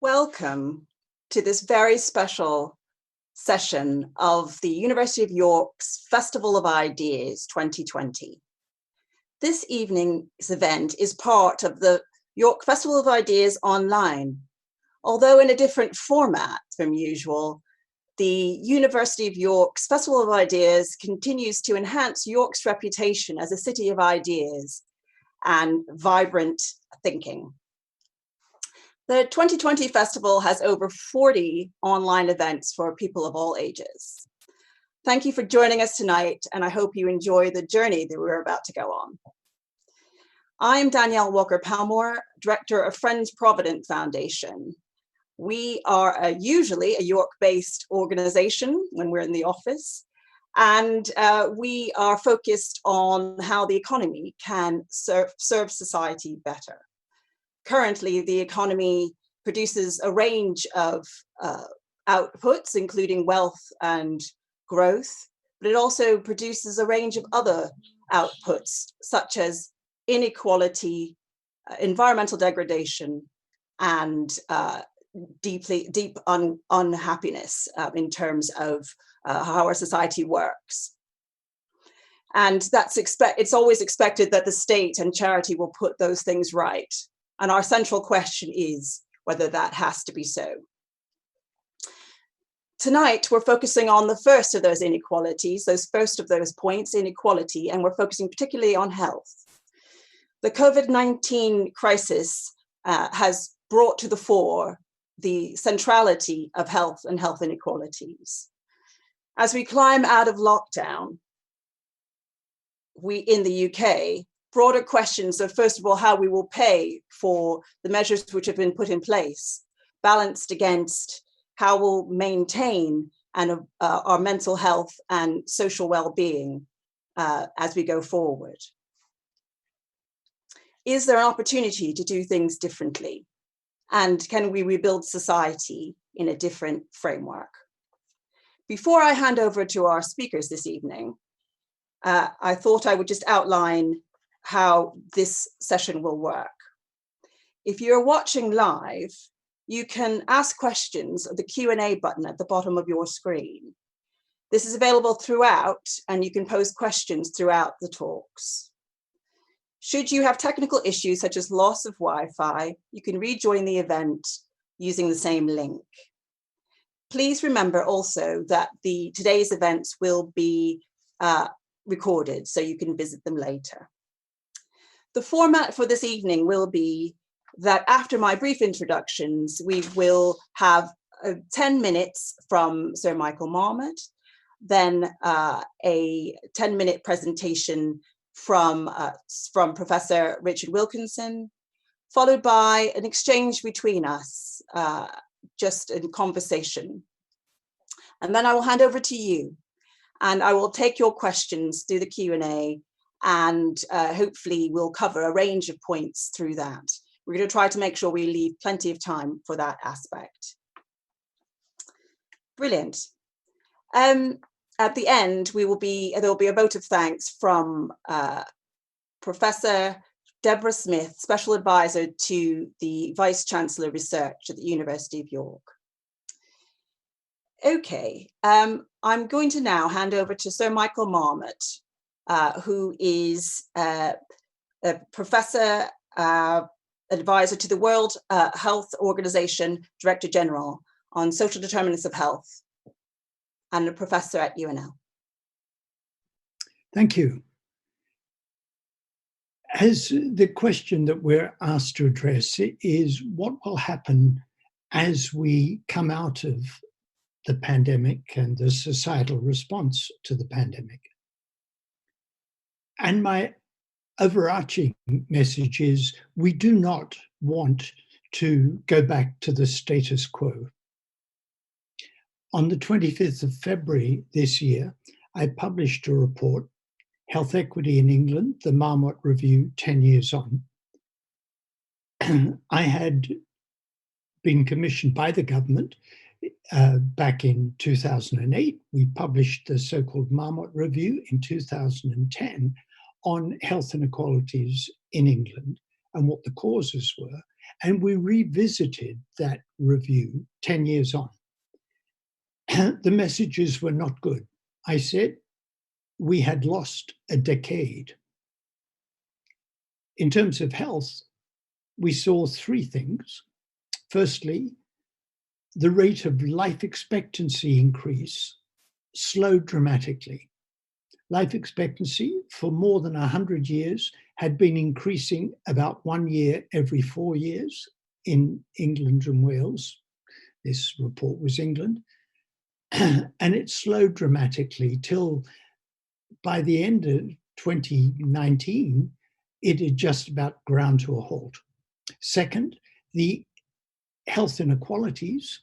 Welcome to this very special session of the University of York's Festival of Ideas 2020. This evening's event is part of the York Festival of Ideas online. Although in a different format from usual, the University of York's Festival of Ideas continues to enhance York's reputation as a city of ideas and vibrant thinking. The 2020 festival has over 40 online events for people of all ages. Thank you for joining us tonight, and I hope you enjoy the journey that we're about to go on. I'm Danielle Walker-Palmore, Director of Friends Provident Foundation. We are usually a York-based organization when we're in the office, and we are focused on how the economy can serve society better. Currently, the economy produces a range of outputs, including wealth and growth, but it also produces a range of other outputs, such as inequality, environmental degradation, and deep unhappiness in terms of how our society works. And it's always expected that the state and charity will put those things right. And our central question is whether that has to be so. Tonight, we're focusing on the first of those inequalities, first of those points, inequality, and we're focusing particularly on health. The COVID-19 crisis has brought to the fore the centrality of health and health inequalities. As we climb out of lockdown, in the UK, broader questions of, first of all, how we will pay for the measures which have been put in place, balanced against how we'll maintain our mental health and social well-being as we go forward. Is there an opportunity to do things differently? And can we rebuild society in a different framework? Before I hand over to our speakers this evening, I thought I would just outline how this session will work. If you're watching live, you can ask questions at the Q&A button at the bottom of your screen. This is available throughout, and you can pose questions throughout the talks. Should you have technical issues such as loss of Wi-Fi, you can rejoin the event using the same link. Please remember also that today's events will be recorded, so you can visit them later. The format for this evening will be that after my brief introductions, we will have 10 minutes from Sir Michael Marmot, then a 10-minute presentation from Professor Richard Wilkinson, followed by an exchange between us, just in conversation. And then I will hand over to you, and I will take your questions through the Q&A, and hopefully we'll cover a range of points through that. We're going to try to make sure we leave plenty of time for that aspect. Brilliant. At the end, there'll be a vote of thanks from Professor Deborah Smith, Special Advisor to the Vice Chancellor Research at the University of York. Okay, I'm going to now hand over to Sir Michael Marmot, who is a Professor Advisor to the World Health Organization Director General on Social Determinants of Health, and a professor at UNL. Thank you. As the question that we're asked to address is what will happen as we come out of the pandemic and the societal response to the pandemic. And my overarching message is we do not want to go back to the status quo. On the 25th of February this year, I published a report, Health Equity in England, the Marmot Review 10 years on. I had been commissioned by the government back in 2008. We published the so-called Marmot Review in 2010 on health inequalities in England and what the causes were. And we revisited that review 10 years on. The messages were not good. I said we had lost a decade. In terms of health, we saw three things. Firstly, the rate of life expectancy increase slowed dramatically. Life expectancy for more than 100 years had been increasing about 1 year every 4 years in England and Wales. This report was England. And it slowed dramatically till by the end of 2019, it had just about ground to a halt. Second, the health inequalities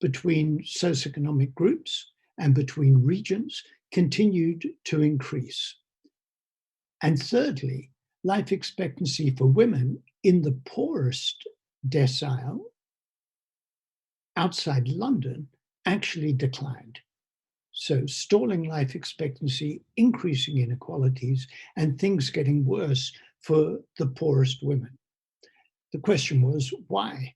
between socioeconomic groups and between regions continued to increase. And thirdly, life expectancy for women in the poorest decile outside London actually declined. So stalling life expectancy, increasing inequalities, and things getting worse for the poorest women. The question was, why?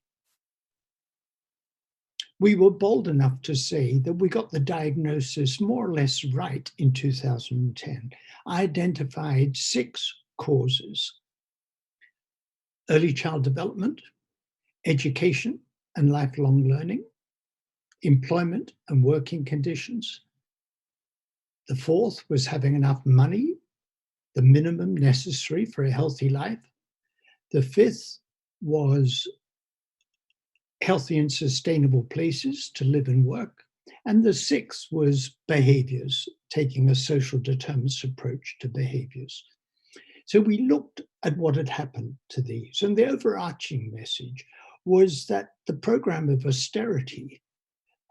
We were bold enough to say that we got the diagnosis more or less right in 2010. I identified 6 causes: early child development, education and lifelong learning, employment and working conditions. The fourth was having enough money, the minimum necessary for a healthy life. The fifth was healthy and sustainable places to live and work. And the sixth was behaviors, taking a social determinants approach to behaviors. So we looked at what had happened to these. And the overarching message was that the program of austerity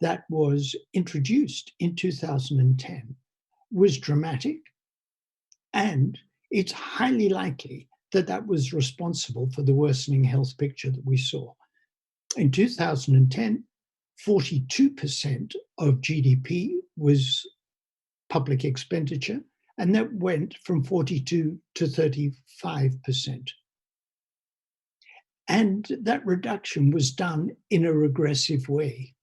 that was introduced in 2010 was dramatic. And it's highly likely that that was responsible for the worsening health picture that we saw. In 2010, 42% of GDP was public expenditure, and that went from 42 to 35%. And that reduction was done in a regressive way.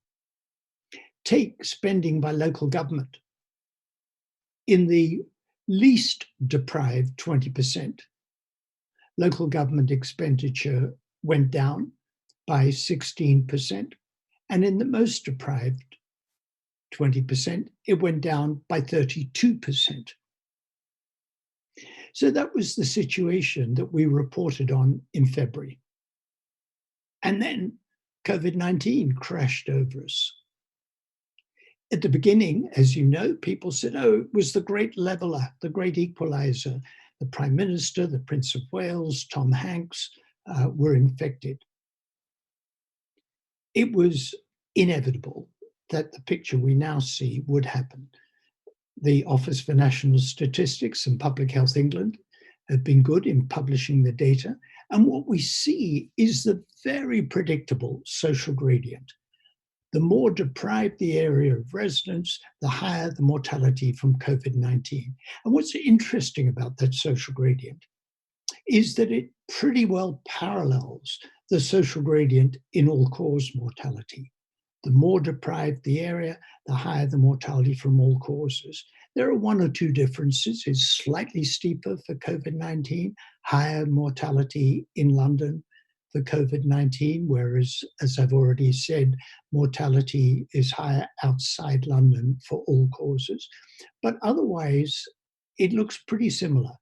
Take spending by local government. In the least deprived 20%, local government expenditure went down by 16%, and in the most deprived 20%, it went down by 32%. So that was the situation that we reported on in February. And then COVID-19 crashed over us. At the beginning, as you know, people said, oh, it was the great leveler, the great equalizer. The Prime Minister, the Prince of Wales, Tom Hanks were infected. It was inevitable that the picture we now see would happen. The Office for National Statistics and Public Health England have been good in publishing the data. And what we see is the very predictable social gradient. The more deprived the area of residence, the higher the mortality from COVID-19. And what's interesting about that social gradient is that it pretty well parallels the social gradient in all-cause mortality. The more deprived the area, the higher the mortality from all causes. There are 1 or 2 differences. It's slightly steeper for COVID-19, higher mortality in London for COVID-19, whereas, as I've already said, mortality is higher outside London for all causes. But otherwise, it looks pretty similar.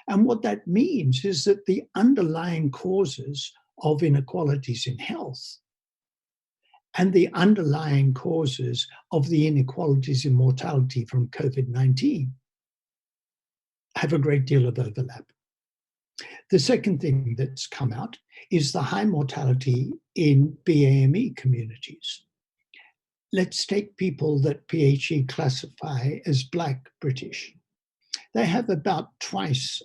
And what that means is that the underlying causes of inequalities in health and the underlying causes of the inequalities in mortality from COVID-19 have a great deal of overlap. The second thing that's come out is the high mortality in BAME communities. Let's take people that PHE classify as Black British. They have about twice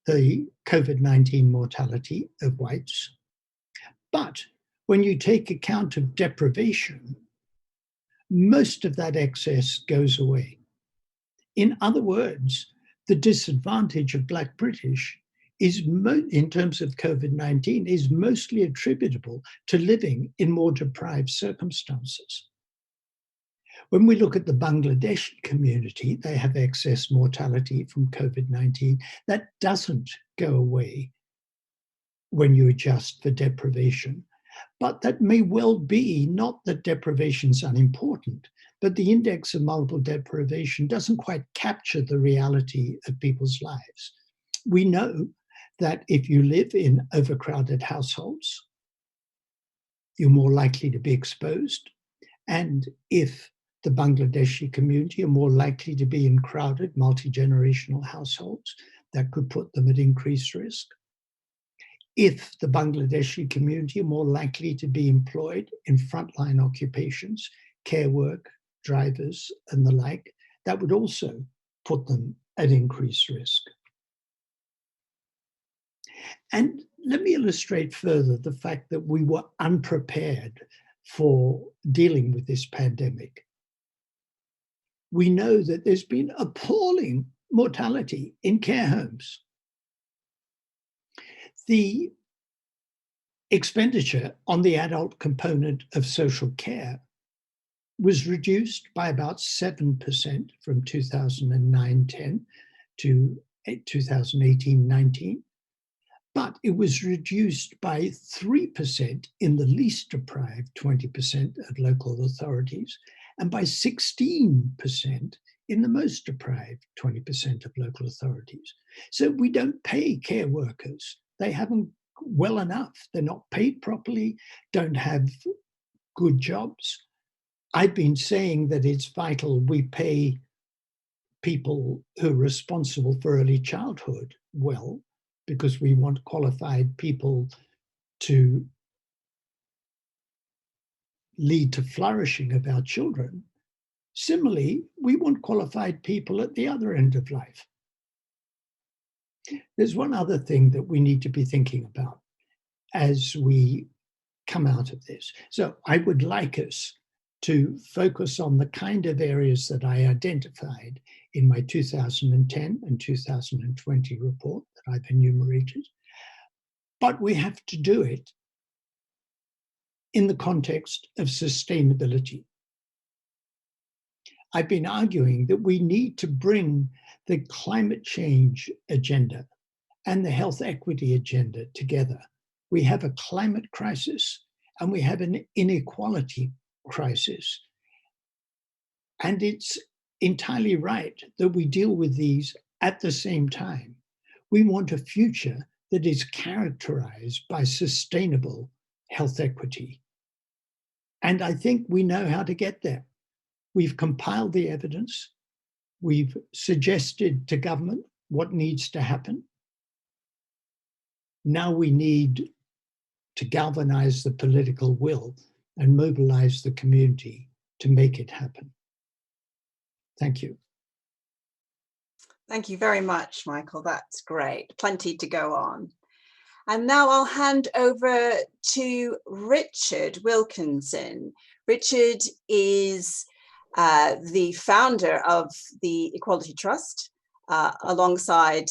the COVID-19 mortality of whites. But when you take account of deprivation, most of that excess goes away. In other words, the disadvantage of Black British is, in terms of COVID-19, is mostly attributable to living in more deprived circumstances. When we look at the Bangladeshi community, they have excess mortality from COVID-19. That doesn't go away when you adjust for deprivation. But that may well be not that deprivation is unimportant, but the index of multiple deprivation doesn't quite capture the reality of people's lives. We know that if you live in overcrowded households, you're more likely to be exposed. And if the Bangladeshi community are more likely to be in crowded, multi-generational households, that could put them at increased risk. If the Bangladeshi community are more likely to be employed in frontline occupations, care work, drivers, and the like, that would also put them at increased risk. And let me illustrate further the fact that we were unprepared for dealing with this pandemic. We know that there's been appalling mortality in care homes. The expenditure on the adult component of social care was reduced by about 7% from 2009-10 to 2018-19, but it was reduced by 3% in the least deprived 20% of local authorities, and by 16% in the most deprived 20% of local authorities. So we don't pay care workers. They haven't well enough. They're not paid properly, don't have good jobs. I've been saying that it's vital we pay people who are responsible for early childhood well, because we want qualified people to lead to flourishing of our children. Similarly, we want qualified people at the other end of life. There's one other thing that we need to be thinking about as we come out of this. So I would like us to focus on the kind of areas that I identified in my 2010 and 2020 report that I've enumerated, but we have to do it in the context of sustainability. I've been arguing that we need to bring the climate change agenda and the health equity agenda together. We have a climate crisis and we have an inequality crisis. And it's entirely right that we deal with these at the same time. We want a future that is characterized by sustainable health equity. And I think we know how to get there. We've compiled the evidence. We've suggested to government what needs to happen. Now we need to galvanize the political will and mobilize the community to make it happen. Thank you. Thank you very much, Michael. That's great. Plenty to go on. And now I'll hand over to Richard Wilkinson. Richard is the founder of the Equality Trust, alongside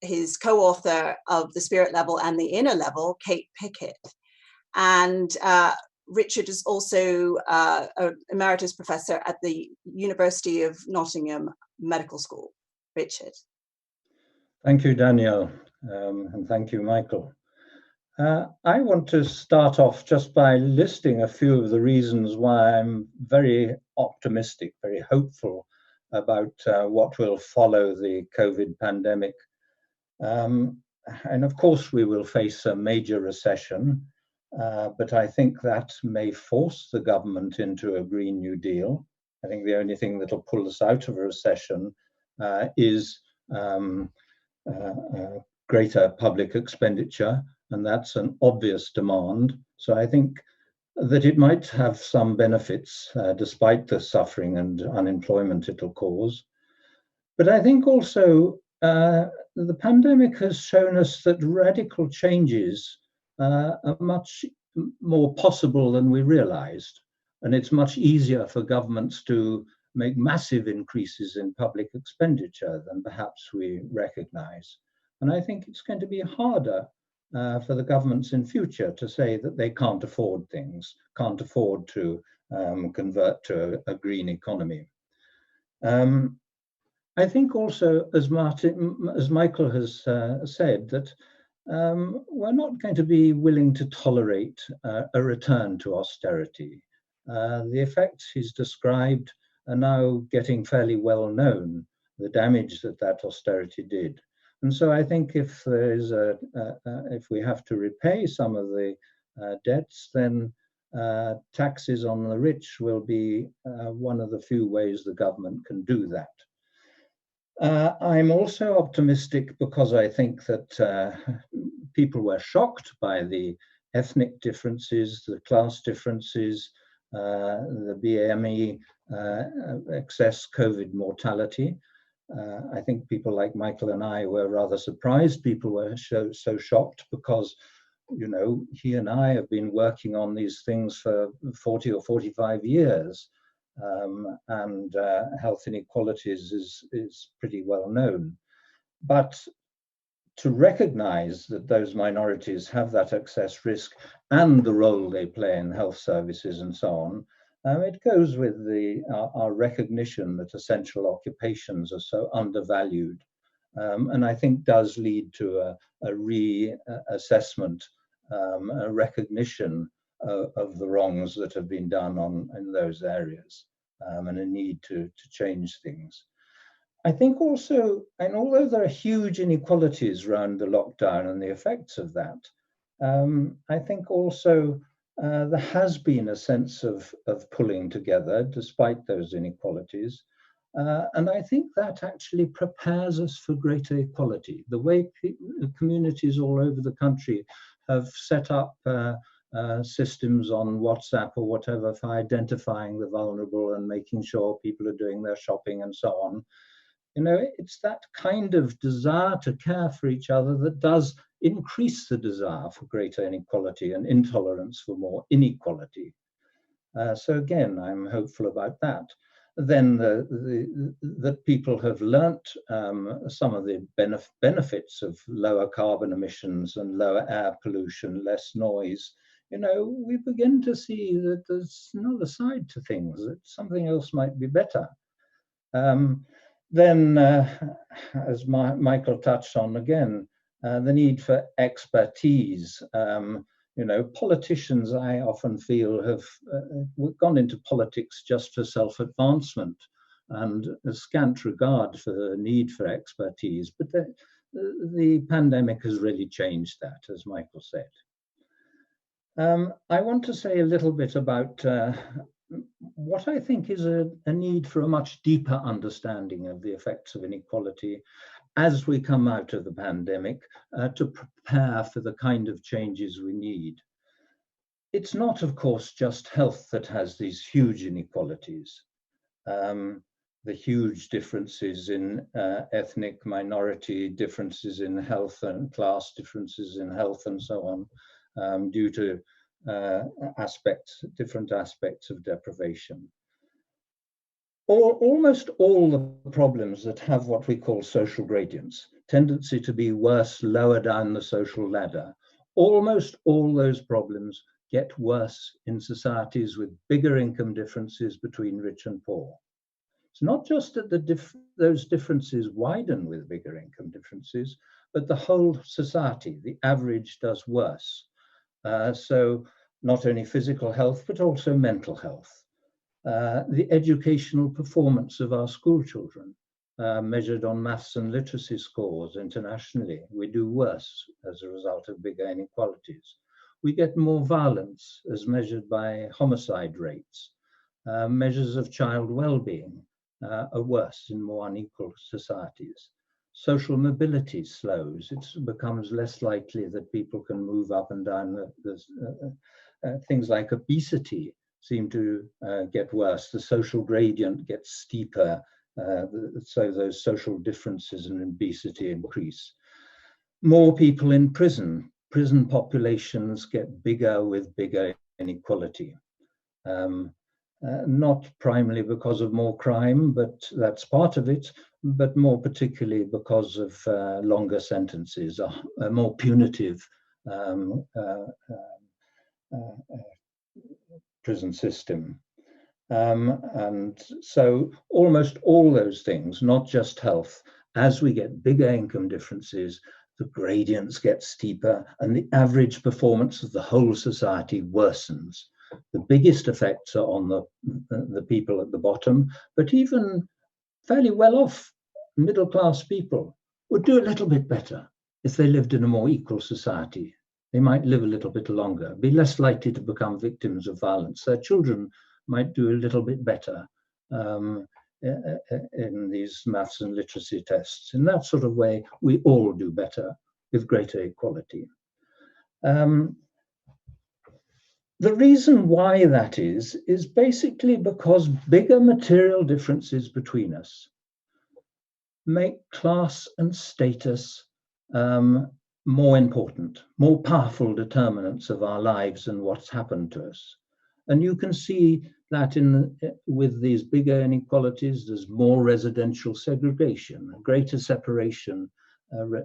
his co-author of The Spirit Level and the Inner Level, Kate Pickett. And Richard is also an emeritus professor at the University of Nottingham Medical School. Richard. Thank you, Danielle, and thank you, Michael. I want to start off just by listing a few of the reasons why I'm very optimistic, very hopeful about what will follow the COVID pandemic. And of course, we will face a major recession, but I think that may force the government into a Green New Deal. I think the only thing that will pull us out of a recession is greater public expenditure, and that's an obvious demand. So I think that it might have some benefits despite the suffering and unemployment it'll cause. But I think also the pandemic has shown us that radical changes are much more possible than we realized. And it's much easier for governments to make massive increases in public expenditure than perhaps we recognize. And I think it's going to be harder for the governments in future to say that they can't afford things, can't afford to convert to a green economy. I think also, as Michael has said, that we're not going to be willing to tolerate a return to austerity. The effects he's described are now getting fairly well known, the damage that that austerity did. And so I think if there is if we have to repay some of the debts, then taxes on the rich will be one of the few ways the government can do that. I'm also optimistic because I think that people were shocked by the ethnic differences, the class differences, the BME excess COVID mortality. I think people like Michael and I were rather surprised people were so shocked because, you know, he and I have been working on these things for 40 or 45 years. And health inequalities is pretty well known. But to recognize that those minorities have that excess risk and the role they play in health services and so on, it goes with our recognition that essential occupations are so undervalued, and I think does lead to a reassessment, a recognition of the wrongs that have been done in those areas, and a need to change things. I think also, and although there are huge inequalities around the lockdown and the effects of that, I think also there has been a sense of pulling together despite those inequalities. And I think that actually prepares us for greater equality. The way communities all over the country have set up systems on WhatsApp or whatever for identifying the vulnerable and making sure people are doing their shopping and so on. You know, it's that kind of desire to care for each other that does increase the desire for greater inequality and intolerance for more inequality. So again, I'm hopeful about that. Then that people have learnt some of the benefits of lower carbon emissions and lower air pollution, less noise. You know, we begin to see that there's another side to things, that something else might be better. Then, as Michael touched on again, the need for expertise. You know, politicians, I often feel, have gone into politics just for self-advancement and a scant regard for the need for expertise. But the pandemic has really changed that, as Michael said. I want to say a little bit about what I think is a need for a much deeper understanding of the effects of inequality as we come out of the pandemic to prepare for the kind of changes we need. It's not, of course, just health that has these huge inequalities. The huge differences in ethnic minority, differences in health and class differences in health and so on, due to different aspects of deprivation. Almost all the problems that have what we call social gradients, tendency to be worse lower down the social ladder, almost all those problems get worse in societies with bigger income differences between rich and poor. It's not just that those differences widen with bigger income differences, but the whole society, the average, does worse. So not only physical health, but also mental health. The educational performance of our school children, measured on maths and literacy scores internationally, we do worse as a result of bigger inequalities. We get more violence as measured by homicide rates. Measures of child well-being are worse in more unequal societies. Social mobility slows. It becomes less likely that people can move up and down. Things like obesity seem to get worse. The social gradient gets steeper, so those social differences in obesity increase. More people in prison. Prison populations get bigger with bigger inequality. not primarily because of more crime, but that's part of it, but more particularly because of longer sentences, a more punitive prison system. And so almost all those things, not just health, as we get bigger income differences, the gradients get steeper and the average performance of the whole society worsens. The biggest effects are on the people at the bottom, but even fairly well-off middle-class people would do a little bit better if they lived in a more equal society. They might live a little bit longer, be less likely to become victims of violence. Their children might do a little bit better in these maths and literacy tests. In that sort of way, we all do better with greater equality. The reason why that is basically because bigger material differences between us make class and status more important, more powerful determinants of our lives and what's happened to us. And you can see that with these bigger inequalities, there's more residential segregation, a greater separation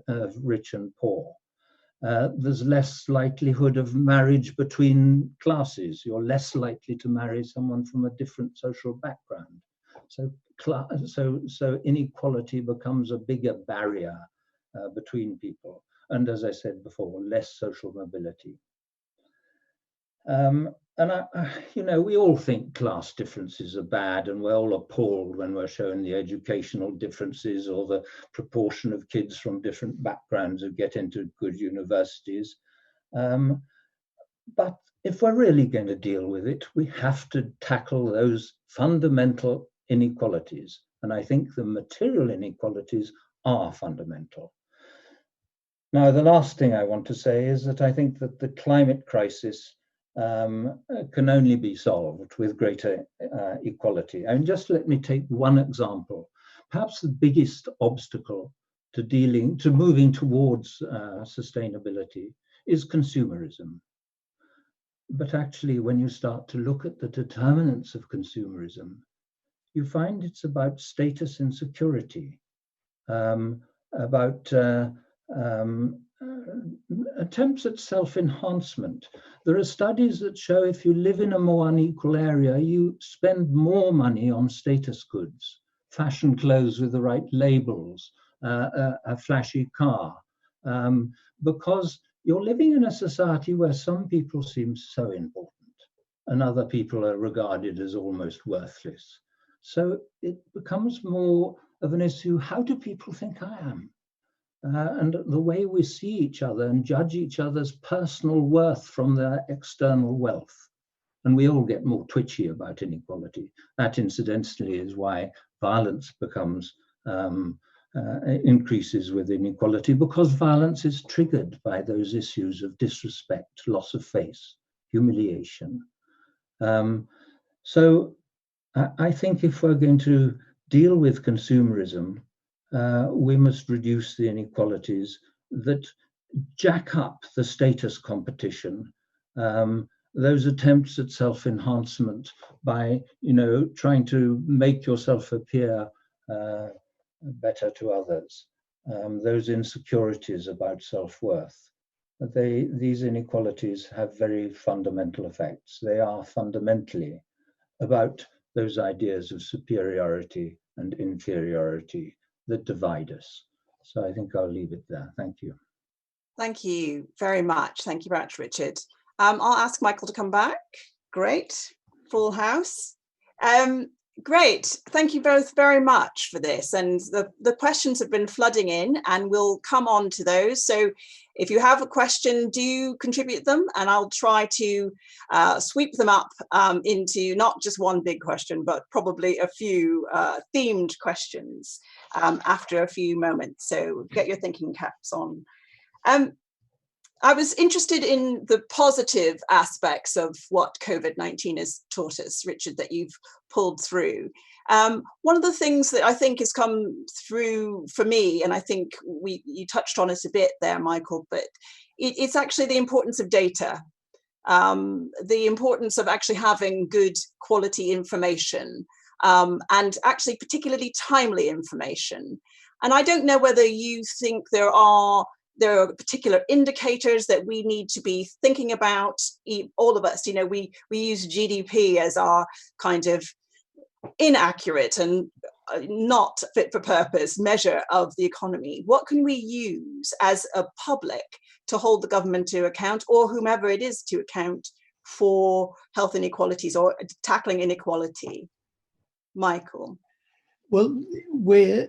of rich and poor. There's less likelihood of marriage between classes. You're less likely to marry someone from a different social background. So inequality becomes a bigger barrier between people. And as I said before, less social mobility. And we all think class differences are bad, and we're all appalled when we're shown the educational differences or the proportion of kids from different backgrounds who get into good universities. But if we're really going to deal with it, we have to tackle those fundamental inequalities. And I think the material inequalities are fundamental. Now, the last thing I want to say is that I think that the climate crisis can only be solved with greater equality. And just let me take one example. Perhaps the biggest obstacle to moving towards sustainability is consumerism. But actually, when you start to look at the determinants of consumerism, you find it's about status and security, about attempts at self-enhancement. There are studies that show if you live in a more unequal area, you spend more money on status goods, fashion clothes with the right labels, a flashy car, because you're living in a society where some people seem so important and other people are regarded as almost worthless. So it becomes more of an issue, how do people think I am? And the way we see each other and judge each other's personal worth from their external wealth. And we all get more twitchy about inequality. That, incidentally, is why violence becomes increases with inequality, because violence is triggered by those issues of disrespect, loss of face, humiliation. So I think if we're going to deal with consumerism, we must reduce the inequalities that jack up the status competition, those attempts at self-enhancement by, trying to make yourself appear better to others, those insecurities about self-worth. These inequalities have very fundamental effects. They are fundamentally about those ideas of superiority and inferiority that divide us. So I think I'll leave it there. Thank you. Thank you very much. Thank you very much, Richard. I'll ask Michael to come back. Great, full house. Great, thank you both very much for this. And the questions have been flooding in and we'll come on to those. So if you have a question, do contribute them and I'll try to sweep them up into not just one big question, but probably a few themed questions after a few moments. So get your thinking caps on. I was interested in the positive aspects of what COVID-19 has taught us, Richard, that you've pulled through. One of the things that I think has come through for me, and I think you touched on it a bit there, Michael, but it's actually the importance of data. the importance of actually having good quality information, and actually particularly timely information. And I don't know whether you think there are particular indicators that we need to be thinking about. All of us, we use GDP as our kind of inaccurate and not fit for purpose measure of the economy. What can we use as a public to hold the government to account, or whomever it is to account, for health inequalities or tackling inequality? Michael. Well, we're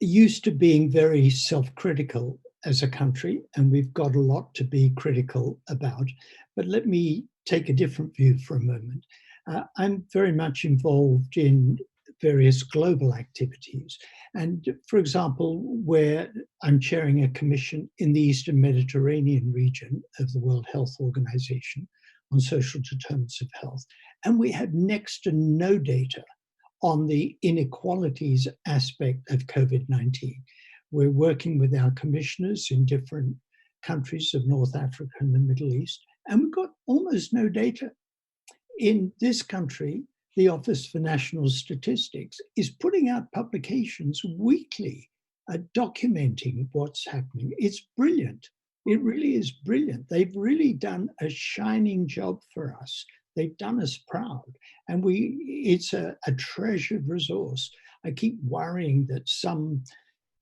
used to being very self-critical as a country, and we've got a lot to be critical about. But let me take a different view for a moment. I'm very much involved in various global activities. And for example, where I'm chairing a commission in the Eastern Mediterranean region of the World Health Organization on social determinants of health. And we have next to no data on the inequalities aspect of COVID-19. We're working with our commissioners in different countries of North Africa and the Middle East, and we've got almost no data. In this country, the Office for National Statistics is putting out publications weekly documenting what's happening. It's brilliant. It really is brilliant. They've really done a shining job for us. They've done us proud, and it's a treasured resource. I keep worrying that some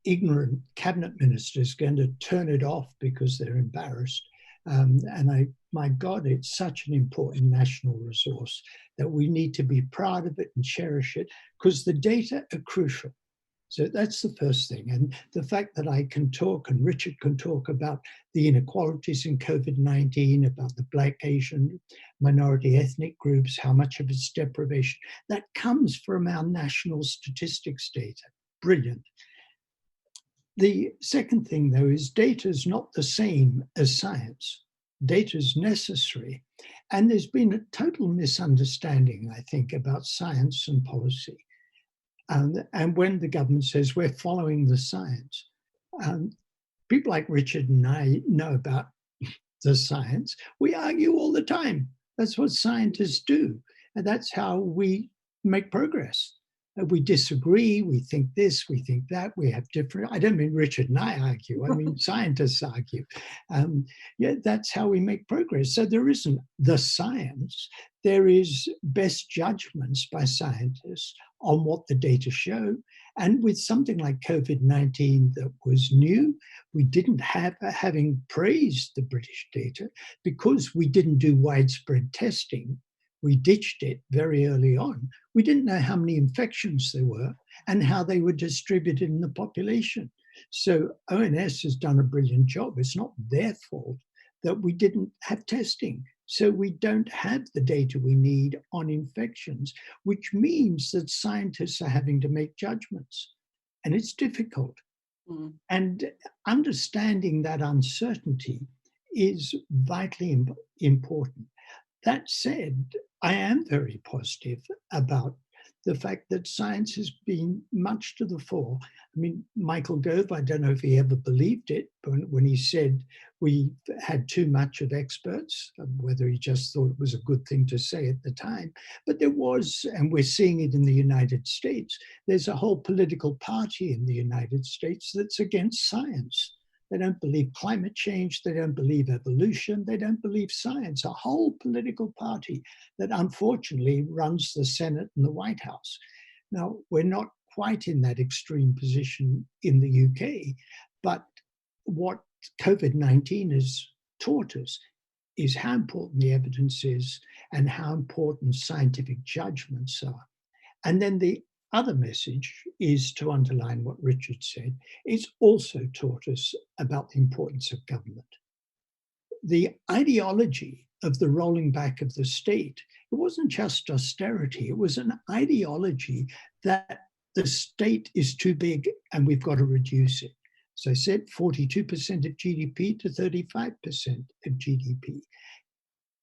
ignorant cabinet minister is going to turn it off because they're embarrassed. My God, it's such an important national resource that we need to be proud of it and cherish it, because the data are crucial. So that's the first thing. And the fact that I can talk, and Richard can talk, about the inequalities in COVID-19, about the Black, Asian, minority ethnic groups, how much of it's deprivation, that comes from our national statistics data. Brilliant. The second thing, though, is data is not the same as science. Data is necessary. And there's been a total misunderstanding, I think, about science and policy. And when the government says we're following the science, people like Richard and I know about the science. We argue all the time. That's what scientists do. And that's how we make progress. We disagree, we think this, we think that, we have different, I don't mean Richard and I argue, I mean scientists argue. Yeah, that's how we make progress. So there isn't the science, there is best judgments by scientists on what the data show. And with something like COVID-19 that was new, we didn't have, having praised the British data, because we didn't do widespread testing, we ditched it very early on. We didn't know how many infections there were and how they were distributed in the population. So ONS has done a brilliant job. It's not their fault that we didn't have testing. So we don't have the data we need on infections, which means that scientists are having to make judgments. And it's difficult. And understanding that uncertainty is vitally important. That said, I am very positive about the fact that science has been much to the fore. I mean, Michael Gove, I don't know if he ever believed it, but when he said we had too much of experts, whether he just thought it was a good thing to say at the time. But there was, and we're seeing it in the United States, there's a whole political party in the United States that's against science. They don't believe climate change, they don't believe evolution, they don't believe science. A whole political party that unfortunately runs the Senate and the White House. Now, we're not quite in that extreme position in the UK, but what COVID-19 has taught us is how important the evidence is and how important scientific judgments are. And then the other message is to underline what Richard said. It's also taught us about the importance of government. The ideology of the rolling back of the state, it wasn't just austerity, it was an ideology that the state is too big and we've got to reduce it. So I said 42% of GDP to 35% of GDP.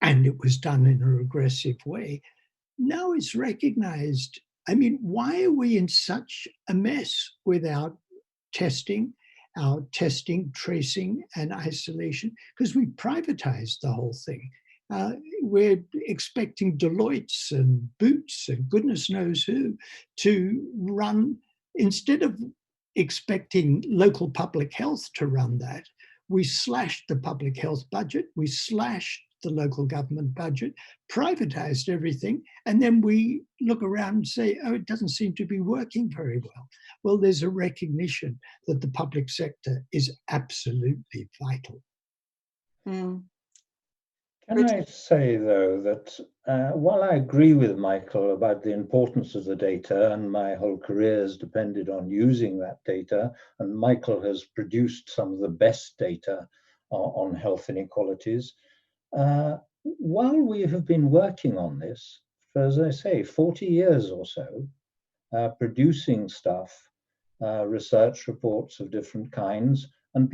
And it was done in a regressive way. Now it's recognized. I mean, why are we in such a mess with our testing, tracing, and isolation? Because we privatized the whole thing. We're expecting Deloitte's and Boots and goodness knows who to run, instead of expecting local public health to run that, we slashed the public health budget, we slashed the local government budget, privatized everything, and then we look around and say, oh, it doesn't seem to be working very well. Well, there's a recognition that the public sector is absolutely vital. Mm. Can I say, though, that while I agree with Michael about the importance of the data, and my whole career has depended on using that data, and Michael has produced some of the best data on health inequalities, while we have been working on this for, as I say, 40 years or so, producing stuff, research reports of different kinds, and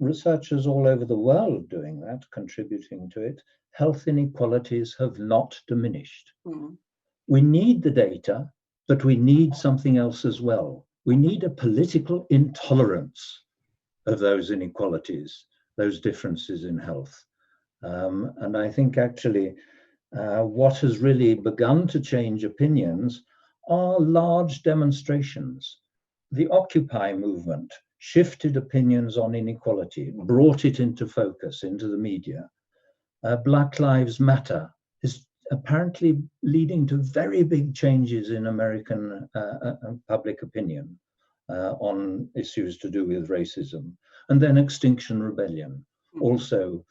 researchers all over the world doing that, contributing to it, health inequalities have not diminished. Mm. We need the data, but we need something else as well. We need a political intolerance of those inequalities, those differences in health. And I think actually what has really begun to change opinions are large demonstrations. The Occupy movement shifted opinions on inequality, brought it into focus, into the media. Black Lives Matter is apparently leading to very big changes in American public opinion on issues to do with racism. And then Extinction Rebellion, also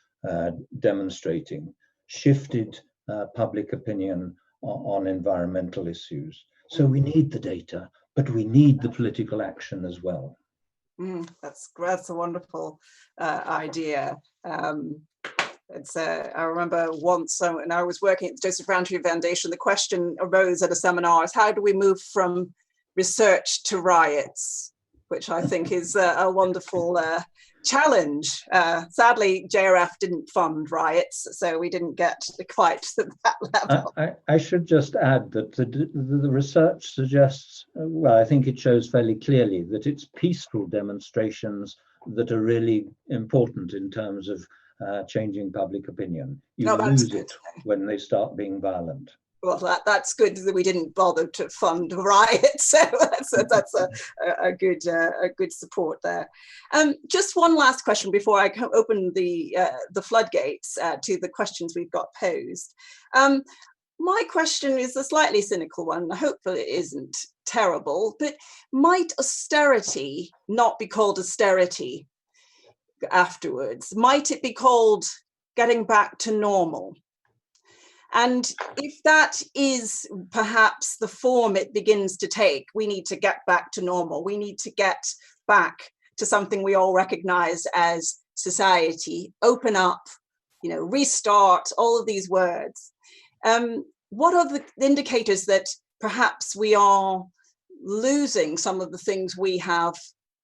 demonstrating, shifted public opinion on environmental issues. So we need the data, but we need the political action as well. That's a wonderful idea. I remember once when I was working at the Joseph Rowntree Foundation, the question arose at a seminar is, how do we move from research to riots? Which I think is a wonderful challenge. Sadly, JRF didn't fund riots, so we didn't get quite to that level. I should just add that the research suggests, well, I think it shows fairly clearly that it's peaceful demonstrations that are really important in terms of changing public opinion. You lose it when they start being violent. Well, that's good that we didn't bother to fund riots. So that's a good support there. Just one last question before I open the floodgates to the questions we've got posed. My question is a slightly cynical one. Hopefully it isn't terrible, but might austerity not be called austerity afterwards? Might it be called getting back to normal? And if that is perhaps the form it begins to take, we need to get back to normal. We need to get back to something we all recognize as society, open up, restart, all of these words. What are the indicators that perhaps we are losing some of the things we have,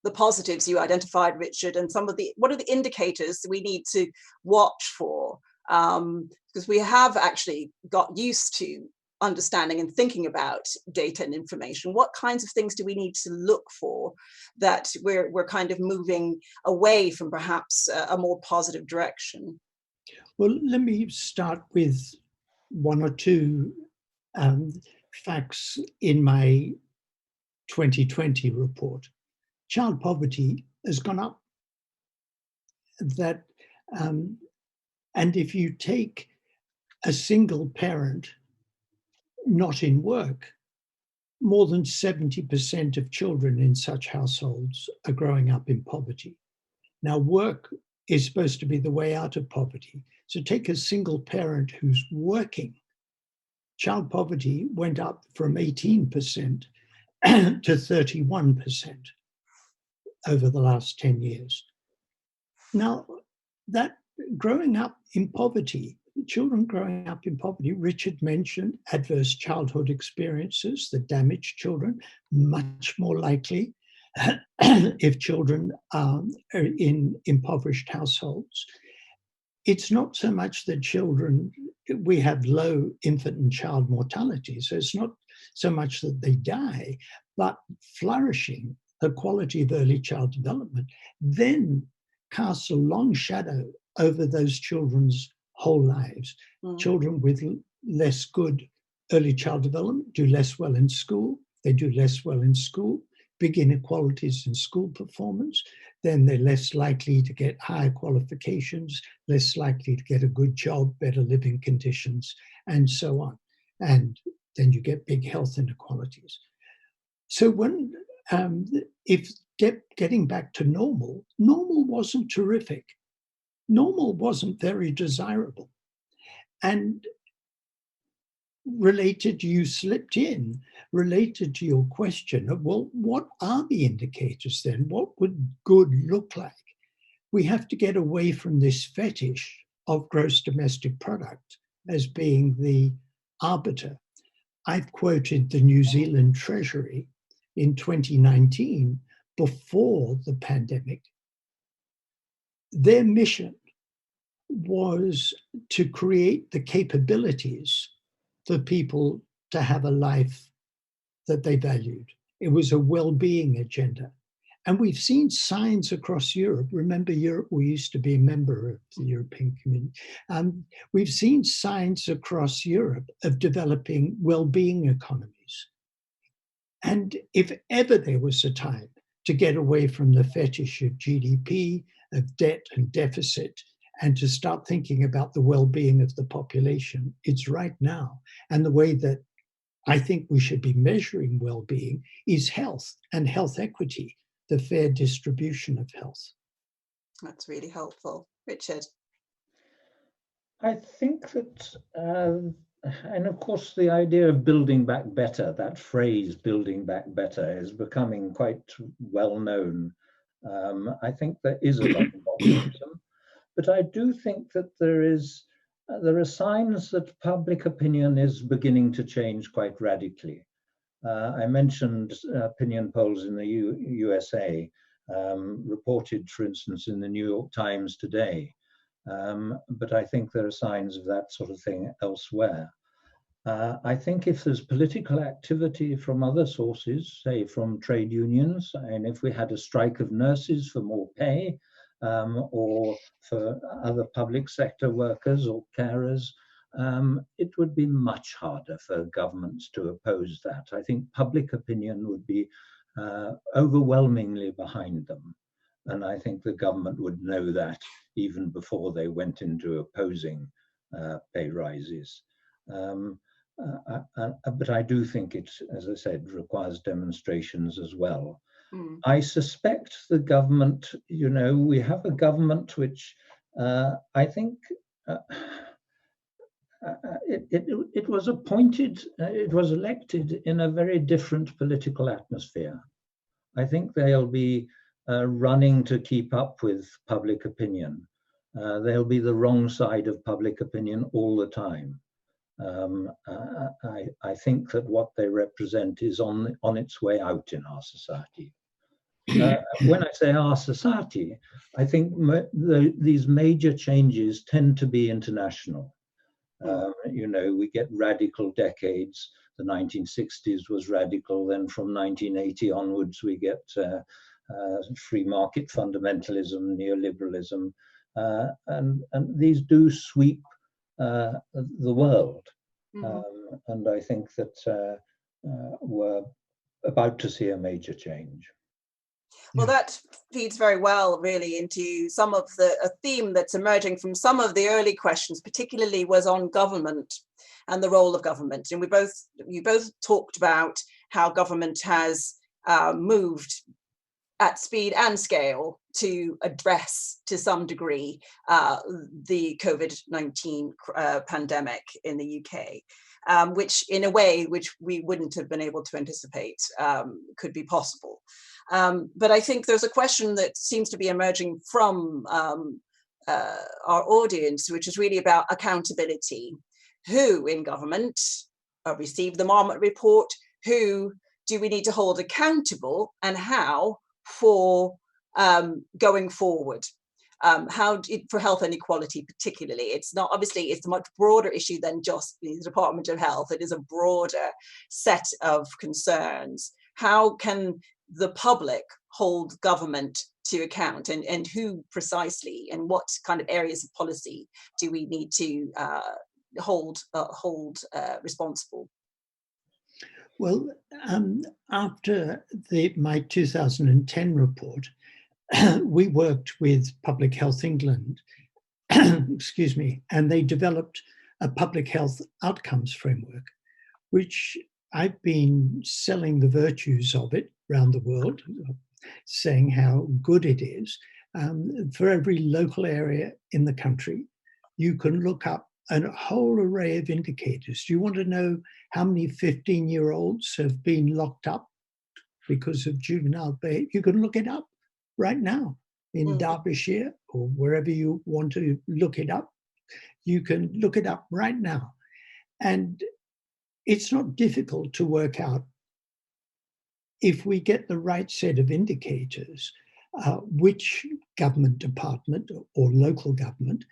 the positives you identified, Richard, and what are the indicators that we need to watch for? Because we have actually got used to understanding and thinking about data and information. What kinds of things do we need to look for that we're kind of moving away from perhaps a more positive direction? Well, let me start with one or two facts in my 2020 report. Child poverty has gone up. And if you take a single parent not in work, more than 70% of children in such households are growing up in poverty. Now, work is supposed to be the way out of poverty. So take a single parent who's working. Child poverty went up from 18% to 31% over the last 10 years. Now, that growing up in poverty, children growing up in poverty, Richard mentioned adverse childhood experiences that damage children, much more likely if children are in impoverished households. It's not so much that we have low infant and child mortality, so it's not so much that they die, but flourishing, the quality of early child development, then casts a long shadow over those children's whole lives. Children with less good early child development do less well in school. They do less well in school, big inequalities in school performance. Then they're less likely to get higher qualifications, less likely to get a good job, better living conditions, and so on. And then you get big health inequalities. So when, if getting back to normal wasn't terrific. Normal wasn't very desirable. And you slipped in, related to your question of, well, what are the indicators then? What would good look like? We have to get away from this fetish of gross domestic product as being the arbiter. I've quoted the New Zealand Treasury in 2019, before the pandemic. Their mission was to create the capabilities for people to have a life that they valued. It was a well-being agenda. And we've seen signs across Europe. Remember, Europe, we used to be a member of the European Community. We've seen signs across Europe of developing well-being economies. And if ever there was a time to get away from the fetish of GDP, of debt and deficit, and to start thinking about the well-being of the population, it's right now. And the way that I think we should be measuring well-being is health and health equity, the fair distribution of health. That's really helpful. Richard? I think that, and of course, the idea of building back better, that phrase building back better, is becoming quite well known. I think there is a lot of optimism. But I do think that there are signs that public opinion is beginning to change quite radically. I mentioned opinion polls in the USA, reported, for instance, in the New York Times today. But I think there are signs of that sort of thing elsewhere. I think if there's political activity from other sources, say from trade unions, and if we had a strike of nurses for more pay, or for other public sector workers or carers, it would be much harder for governments to oppose that. I think public opinion would be overwhelmingly behind them. And I think the government would know that even before they went into opposing pay rises. But I do think it, as I said, requires demonstrations as well. I suspect the government, we have a government which I think it was appointed, it was elected in a very different political atmosphere. I think they'll be running to keep up with public opinion. They'll be the wrong side of public opinion all the time. I think that what they represent is on its way out in our society. When I say our society, I think these major changes tend to be international. We get radical decades. The 1960s was radical. Then from 1980 onwards, we get free market fundamentalism, neoliberalism, and these do sweep the world. And I think that we're about to see a major change. Well, that feeds very well, really, into some of a theme that's emerging from some of the early questions, particularly was on government and the role of government. And you both talked about how government has moved at speed and scale to address, to some degree, the COVID-19 pandemic in the UK, which in a way which we wouldn't have been able to anticipate could be possible. But I think there's a question that seems to be emerging from our audience, which is really about accountability. Who in government received the Marmot report? Who do we need to hold accountable, and how for going forward? For health inequality particularly, it's not, obviously it's a much broader issue than just the Department of Health. It is a broader set of concerns. How can the public hold government to account, and who precisely, and what kind of areas of policy do we need to hold responsible? Well, after my 2010 report, we worked with Public Health England, excuse me, and they developed a public health outcomes framework, which I've been selling the virtues of it around the world, saying how good it is. For every local area in the country, you can look up a whole array of indicators. Do you want to know how many 15-year-olds have been locked up because of juvenile behavior? You can look it up right now in Derbyshire or wherever you want to look it up. You can look it up right now. And it's not difficult to work out, if we get the right set of indicators, which government department or local government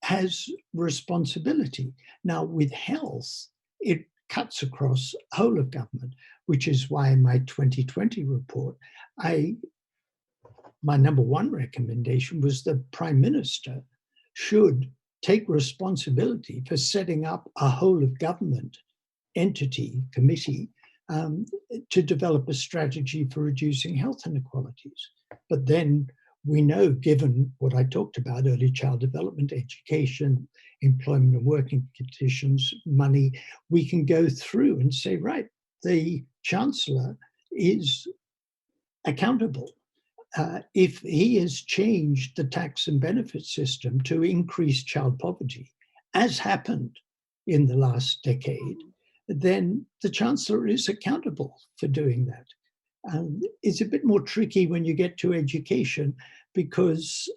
has responsibility. Now, with health, it cuts across whole of government, which is why in my 2020 report, my number one recommendation was the Prime Minister should take responsibility for setting up a whole of government entity, committee, to develop a strategy for reducing health inequalities. But then we know, given what I talked about, early child development, education, employment and working conditions, money, we can go through and say, right, the Chancellor is accountable. If he has changed the tax and benefit system to increase child poverty, as happened in the last decade, then the Chancellor is accountable for doing that. It's a bit more tricky when you get to education, because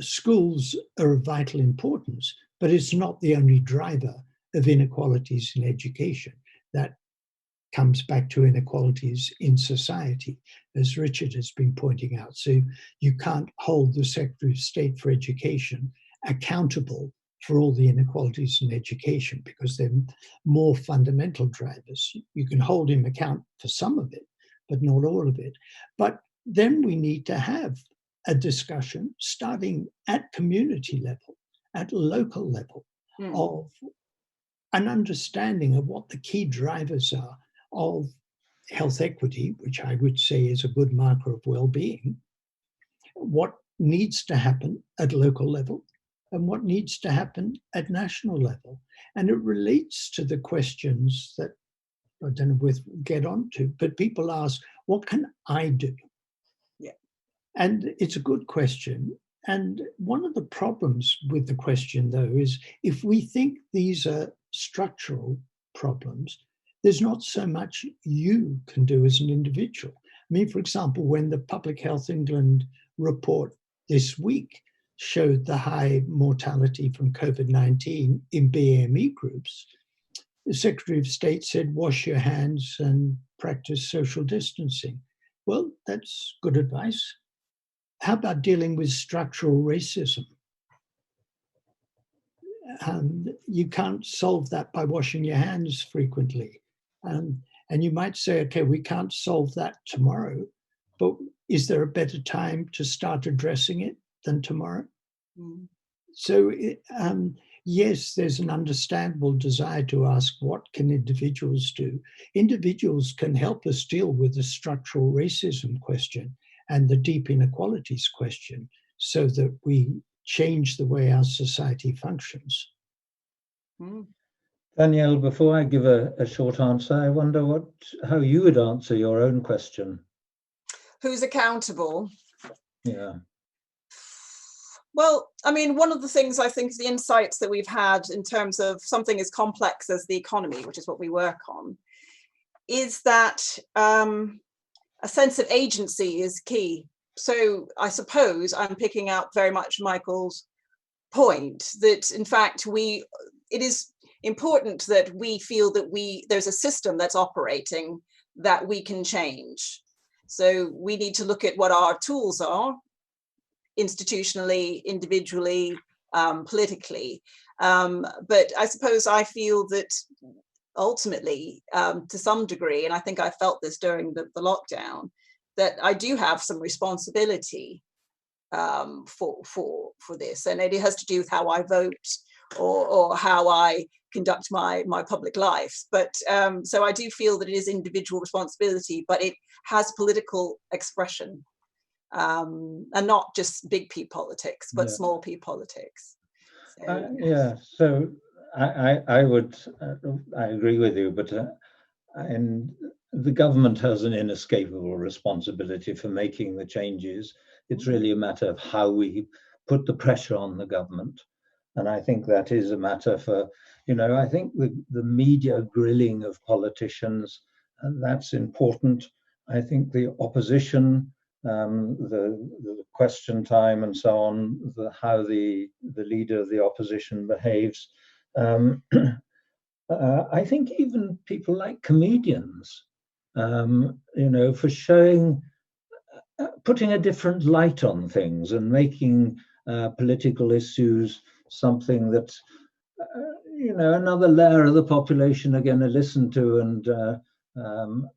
schools are of vital importance, but it's not the only driver of inequalities in education. That comes back to inequalities in society, as Richard has been pointing out. So you can't hold the Secretary of State for Education accountable for all the inequalities in education, because they're more fundamental drivers. You can hold him account for some of it, but not all of it. But then we need to have a discussion starting at community level, at local level, of an understanding of what the key drivers are of health equity, which I would say is a good marker of well-being, what needs to happen at local level, and what needs to happen at national level. And it relates to the questions that I don't know if we'll get onto, but people ask, what can I do? Yeah. And it's a good question. And one of the problems with the question, though, is if we think these are structural problems, there's not so much you can do as an individual. I mean, for example, when the Public Health England report this week showed the high mortality from COVID-19 in BAME groups, the Secretary of State said, wash your hands and practice social distancing. Well, that's good advice. How about dealing with structural racism? You can't solve that by washing your hands frequently. And you might say, okay, we can't solve that tomorrow, but is there a better time to start addressing it than tomorrow? So yes, there's an understandable desire to ask, what can individuals do? Individuals can help us deal with the structural racism question and the deep inequalities question, so that we change the way our society functions. Danielle, before I give a short answer, I wonder how you would answer your own question. Who's accountable? Yeah. Well, I mean, one of the things I think, the insights that we've had in terms of something as complex as the economy, which is what we work on, is that a sense of agency is key. So I suppose I'm picking up very much Michael's point that, in fact, it is important that we feel that there's a system that's operating that we can change. So we need to look at what our tools are, institutionally, individually, politically. But I suppose I feel that ultimately, to some degree, and I think I felt this during the lockdown, that I do have some responsibility for this, and it has to do with how I vote or how I conduct my public life. But so I do feel that it is individual responsibility, but it has political expression, and not just big P politics, but small P politics. So, yeah, so I would I agree with you, but and the government has an inescapable responsibility for making the changes. It's really a matter of how we put the pressure on the government. And I think that is a matter for, I think the media grilling of politicians, that's important. I think the opposition, the question time and so on, how the leader of the opposition behaves. I think even people like comedians, for showing, putting a different light on things and making political issues something that, another layer of the population are going to listen to. And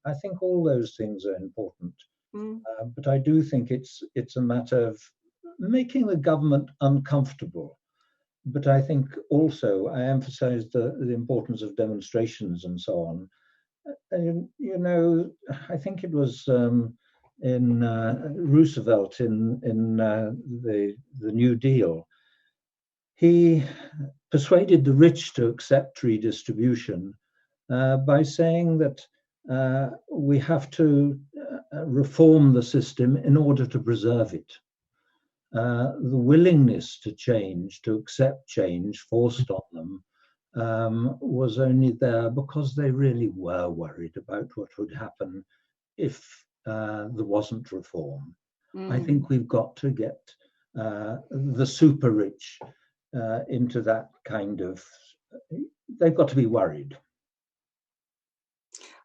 I think all those things are important. But I do think it's a matter of making the government uncomfortable. But I think also I emphasized the importance of demonstrations and so on. And, I think it was in Roosevelt in the New Deal. He persuaded the rich to accept redistribution by saying that we have to reform the system in order to preserve it. The willingness to change, to accept change forced on them, was only there because they really were worried about what would happen if there wasn't reform. I think we've got to get the super rich into that kind of, they've got to be worried.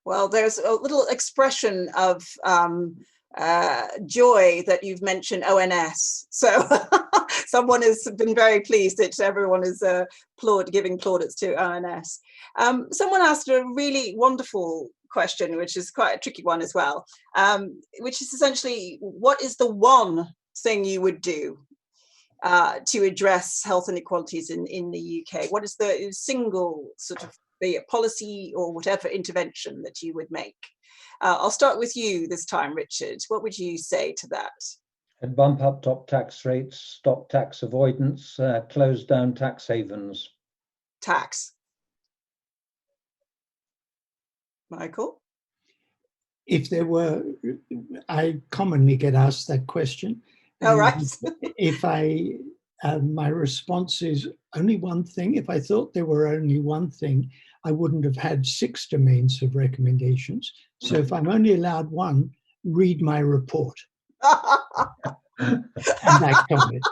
Well, there's a little expression of joy that you've mentioned ONS. So someone has been very pleased that everyone is giving plaudits to ONS. Someone asked a really wonderful question, which is quite a tricky one as well, which is essentially, what is the one thing you would do to address health inequalities in the UK? What is the single sort of, be it policy or whatever intervention that you would make? I'll start with you this time, Richard. What would you say to that? I'd bump up top tax rates, stop tax avoidance, close down tax havens. Tax. Michael? If there were, I commonly get asked that question. All right. If my response is only one thing. If I thought there were only one thing, I wouldn't have had 6 domains of recommendations. So if I'm only allowed one, read my report. And that comment.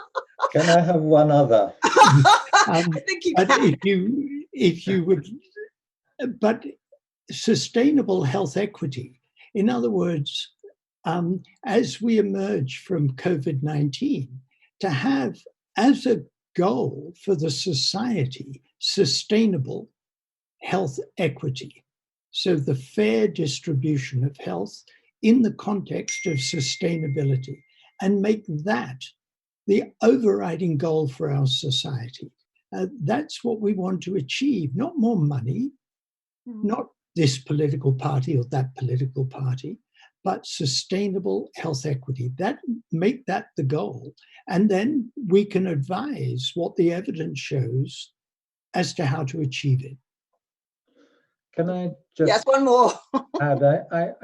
Can I have one other? I think you can. If you would, but sustainable health equity. In other words, as we emerge from COVID-19, to have as a goal for the society sustainable health equity. So the fair distribution of health in the context of sustainability, and make that the overriding goal for our society. That's what we want to achieve, not more money, not this political party or that political party, but sustainable health equity. Make that the goal. And then we can advise what the evidence shows as to how to achieve it. Can I just yes, one more add?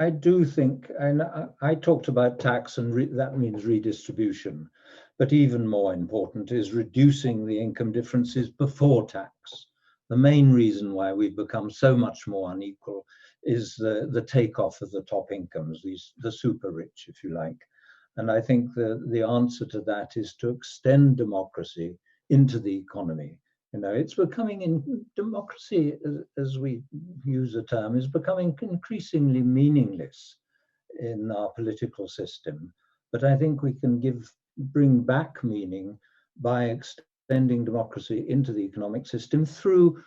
I do think, and I talked about tax, and that means redistribution, but even more important is reducing the income differences before tax. The main reason why we've become so much more unequal is the takeoff of the top incomes, the super rich, if you like. And I think the answer to that is to extend democracy into the economy. It's becoming, in democracy, as we use the term, is becoming increasingly meaningless in our political system. But I think we can bring back meaning by extending democracy into the economic system through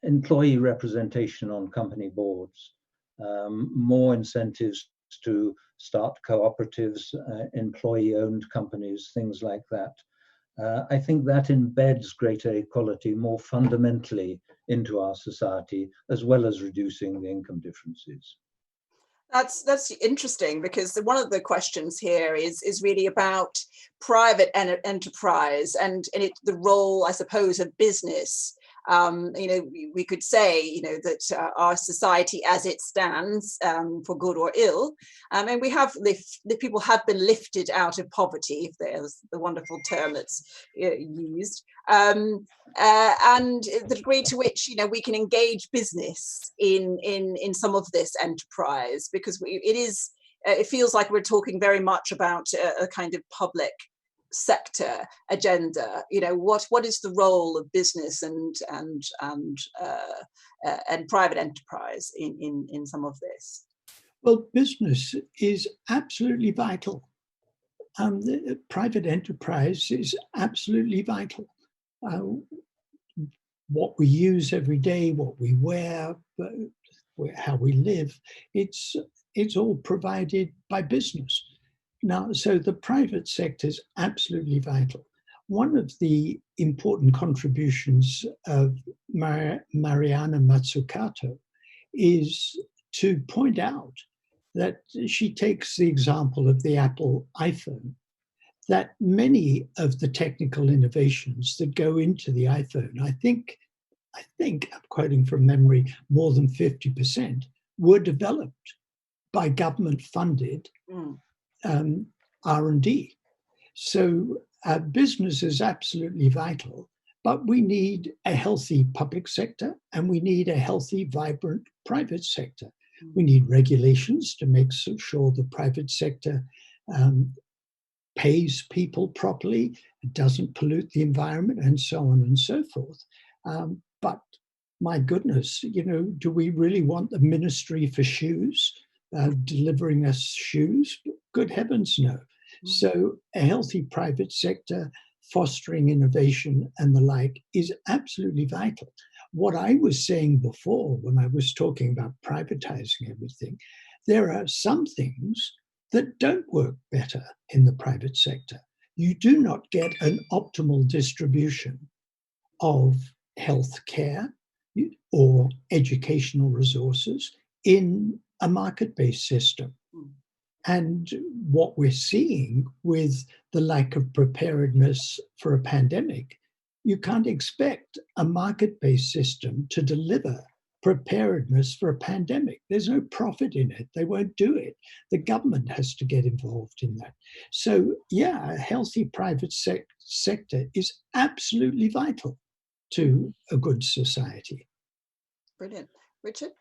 employee representation on company boards, more incentives to start cooperatives, employee-owned companies, things like that. I think that embeds greater equality more fundamentally into our society, as well as reducing the income differences. That's interesting, because one of the questions here is really about private enterprise and the role, I suppose, of business. We could say, that our society as it stands, for good or ill, and we have the people have been lifted out of poverty, if there's the wonderful term that's used, and the degree to which we can engage business in some of this enterprise, because it feels like we're talking very much about a kind of public sector agenda. What is the role of business and private enterprise in some of this? Well, business is absolutely vital. The private enterprise is absolutely vital. What we use every day, what we wear, how we live, it's all provided by business. Now, so the private sector is absolutely vital. One of the important contributions of Mariana Mazzucato is to point out that she takes the example of the Apple iPhone, that many of the technical innovations that go into the iPhone, I think I'm quoting from memory, more than 50% were developed by government-funded R&D. So business is absolutely vital, but we need a healthy public sector and we need a healthy, vibrant private sector. We need regulations to make sure the private sector pays people properly, doesn't pollute the environment, and so on and so forth. But my goodness, do we really want the Ministry for Shoes delivering us shoes? Good heavens, no. So a healthy private sector, fostering innovation and the like, is absolutely vital. What I was saying before when I was talking about privatizing everything, there are some things that don't work better in the private sector. You do not get an optimal distribution of health care or educational resources in a market-based system. And what we're seeing with the lack of preparedness for a pandemic, you can't expect a market-based system to deliver preparedness for a pandemic. There's no profit in it. They won't do it. The government has to get involved in that. So yeah, a healthy private sector is absolutely vital to a good society. Brilliant. Richard?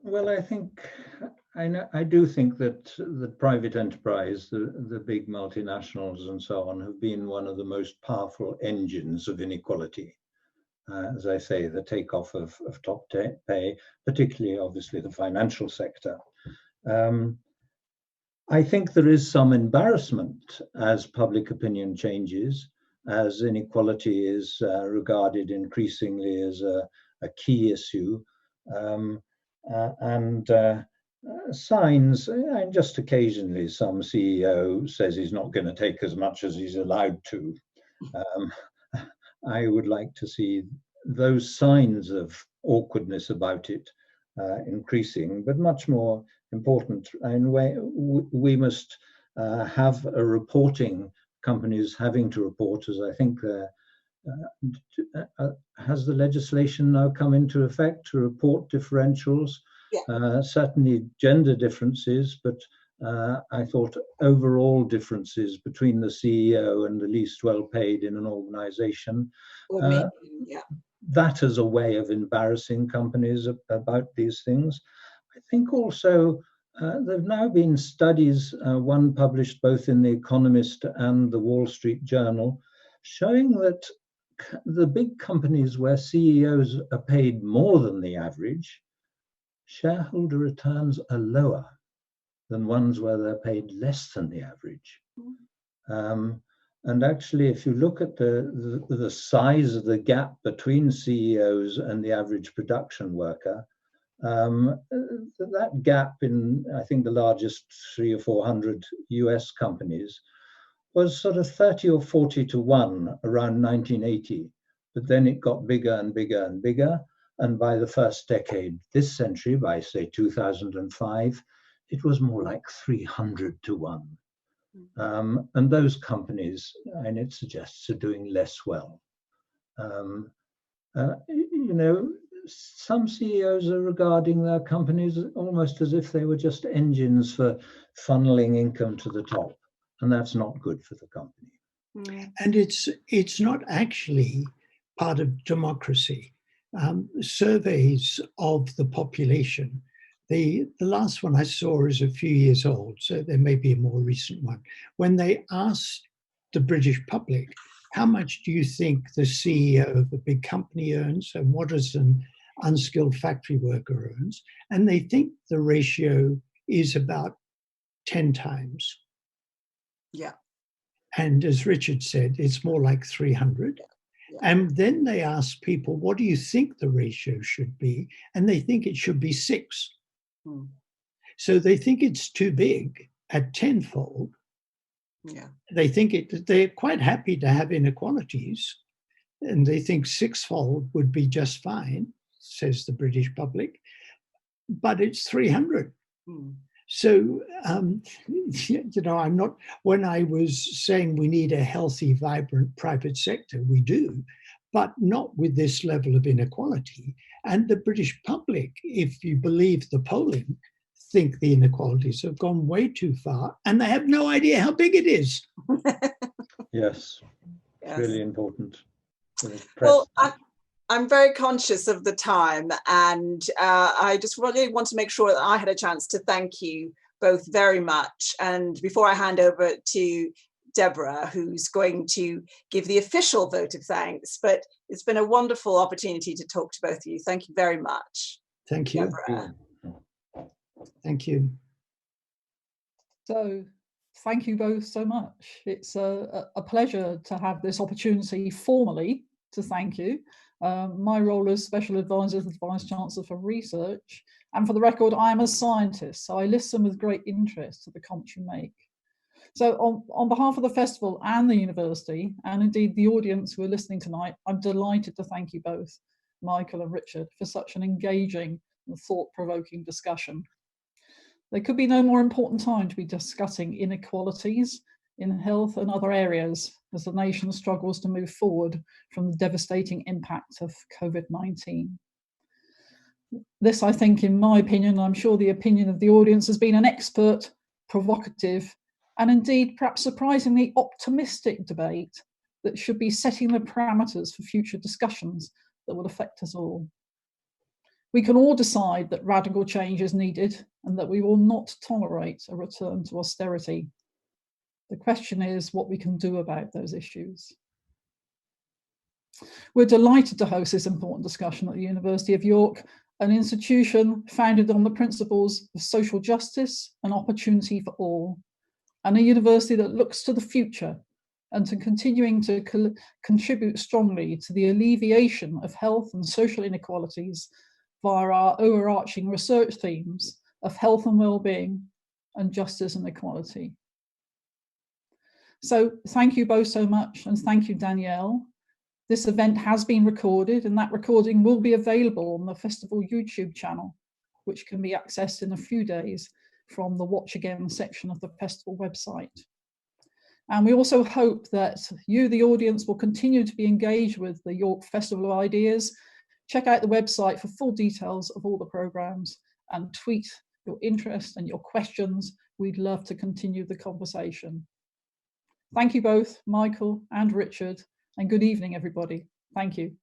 Well, I do think that the private enterprise, the big multinationals and so on, have been one of the most powerful engines of inequality. As I say, the takeoff of top pay, particularly obviously the financial sector. I think there is some embarrassment as public opinion changes, as inequality is regarded increasingly as a key issue. Signs, and just occasionally some CEO says he's not going to take as much as he's allowed to. I would like to see those signs of awkwardness about it increasing, but much more important, and we must have a reporting, companies having to report, as I think has the legislation now come into effect to report differentials? Yeah. Certainly gender differences, but I thought overall differences between the CEO and the least well paid in an organization. Yeah. That is a way of embarrassing companies about these things. I think also there have now been studies, one published both in The Economist and the Wall Street Journal, showing that the big companies where CEOs are paid more than the average, shareholder returns are lower than ones where they're paid less than the average. And actually, if you look at the size of the gap between CEOs and the average production worker, That gap in, I think, the largest 300 or 400 US companies was sort of 30 or 40 to 1 around 1980. But then it got bigger and bigger and bigger. And by the first decade this century, by say 2005, it was more like 300 to 1. And those companies, and it suggests, are doing less well. You know, some CEOs are regarding their companies almost as if they were just engines for funneling income to the top, and that's not good for the company. And it's not actually part of democracy. Surveys of the population, the last one I saw is a few years old, so there may be a more recent one. When they asked the British public, how much do you think the CEO of a big company earns, and what does an unskilled factory worker earns? And they think the ratio is about 10 times. Yeah. And as Richard said, it's more like 300. Yeah. And then they ask people, what do you think the ratio should be? And they think it should be 6. So they think it's too big at tenfold. Yeah. They think they're quite happy to have inequalities, and they think 6-fold would be just fine, says the British public, but it's 300. So, you know, I'm not, when I was saying we need a healthy, vibrant private sector, we do, but not with this level of inequality. And the British public, if you believe the polling, think the inequalities have gone way too far, and they have no idea how big it is. Yes, it's really important. Well, I'm very conscious of the time, and I just really want to make sure that I had a chance to thank you both very much. And before I hand over to Deborah, who's going to give the official vote of thanks, but it's been a wonderful opportunity to talk to both of you. Thank you very much. Thank you. Deborah. Thank you. So, thank you both so much. It's a pleasure to have this opportunity formally to thank you. My role as Special Advisor to the Vice Chancellor for Research, and for the record, I am a scientist, so I listen with great interest to the comments you make. So on behalf of the festival and the university, and indeed the audience who are listening tonight, I'm delighted to thank you both, Michael and Richard, for such an engaging and thought-provoking discussion. There could be no more important time to be discussing inequalities in health and other areas as the nation struggles to move forward from the devastating impact of COVID-19. This, I think, in my opinion, I'm sure the opinion of the audience, has been an expert, provocative, and indeed perhaps surprisingly optimistic debate that should be setting the parameters for future discussions that will affect us all. We can all decide that radical change is needed and that we will not tolerate a return to austerity. The question is what we can do about those issues. We're delighted to host this important discussion at the University of York, an institution founded on the principles of social justice and opportunity for all, and a university that looks to the future and to continuing to contribute strongly to the alleviation of health and social inequalities via our overarching research themes of health and well-being and justice and equality. So thank you both so much, and thank you, Danielle. This event has been recorded, and that recording will be available on the festival YouTube channel, which can be accessed in a few days from the Watch Again section of the festival website. And we also hope that you, the audience, will continue to be engaged with the York Festival of Ideas. Check out the website for full details of all the programs, and tweet your interest and your questions. We'd love to continue the conversation. Thank you both, Michael and Richard, and good evening, everybody. Thank you.